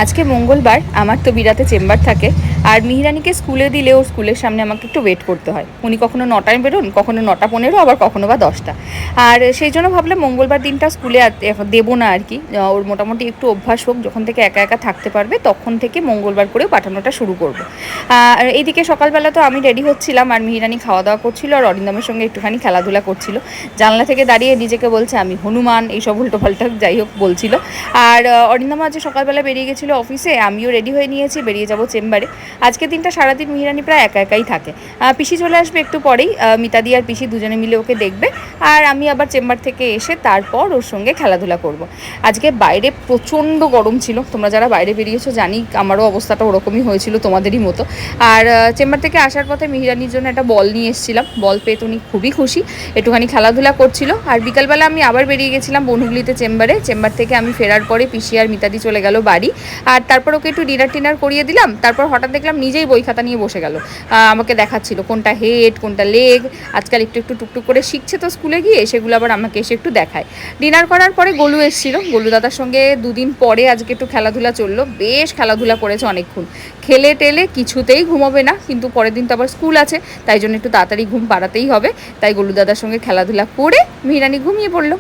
আজকে মঙ্গলবার, আমার তো বিরাতে চেম্বার থাকে। আর মিহিরানিকে স্কুলে দিলে ওর স্কুলের সামনে আমাকে একটু ওয়েট করতে হয়। উনি কখনো 9টায় বেরোন, কখনো 9টা 15, আবার কখনো বা 10টা। আর সেই জন্য ভাবলাম মঙ্গলবার দিনটা স্কুলে দেবো না আর কি। ওর মোটামুটি একটু অভ্যাস হোক, যখন থেকে একা একা থাকতে পারবে তখন থেকে মঙ্গলবার করে পাঠানোটা শুরু করবো। আর এইদিকে সকালবেলা তো আমি রেডি হচ্ছিলাম, আর মিহিরানি খাওয়া দাওয়া করছিল, আর অরিন্দমের সঙ্গে একটুখানি খেলাধুলা করছিল। জানলা থেকে দাঁড়িয়ে নিজেকে বলছে আমি হনুমান, এইসব উল্টোপাল্টা যাই হোক বলছিল। আর অরিন্দম আজ সকালবেলা বেরিয়ে গেছিলো অফিসে, আমিও রেডি হয়ে নিয়েছি, বেরিয়ে যাব চেম্বারে। আজকে দিনটা সারাদিন মিহিরানি প্রায় একা একাই থাকে। পিসি চলে আসবে একটু পরেই, মিতাদি আর পিসি দুজনে মিলে ওকে দেখবে। আর আমি আবার চেম্বার থেকে এসে তারপর ওর সঙ্গে খেলাধুলা করব। আজকে বাইরে প্রচণ্ড গরম ছিল, তোমরা যারা বাইরে বেরিয়েছো জানি আমারও অবস্থাটা ওরকমই হয়েছিল তোমাদেরই মতো। আর চেম্বার থেকে আসার পথে মিহিরানির জন্য একটা বল নিয়ে এসেছিলাম, বল পেয়ে তো উনি খুবই খুশি, একটুখানি খেলাধুলা করছিল। আর বিকালবেলা আমি আবার বেরিয়ে গেছিলাম বনহুগলিতে চেম্বার থেকে আমি ফেরার পরে পিসি আর মিতাদি চলে গেল বাড়ি। আর তারপর ওকে একটু ডিনার করিয়ে দিলাম। তারপর হঠাৎ দেখলাম নিজেই বই খাতা নিয়ে বসে গেল, আমাকে দেখাচ্ছিল কোনটা হেড কোনটা লেগ। আজকাল একটু একটু টুকটুক করে শিখছে তো স্কুলে গিয়ে, সেগুলো আবার আমাকে এসে একটু দেখায়। ডিনার করার পরে গোলু এসেছিল, গোলু দাদার সঙ্গে দুদিন পরে আজকে একটু খেলাধুলা চললো, বেশ খেলাধুলা করেছে অনেকক্ষণ। খেলে টেলে কিছুতেই ঘুমোবে না, কিন্তু পরের দিন তো আবার স্কুল আছে, তাই জন্য একটু তাড়াতাড়ি ঘুম পাড়াতেই হবে। তাই গোলু দাদার সঙ্গে খেলাধুলা করে মিহিরানি ঘুমিয়ে পড়লো।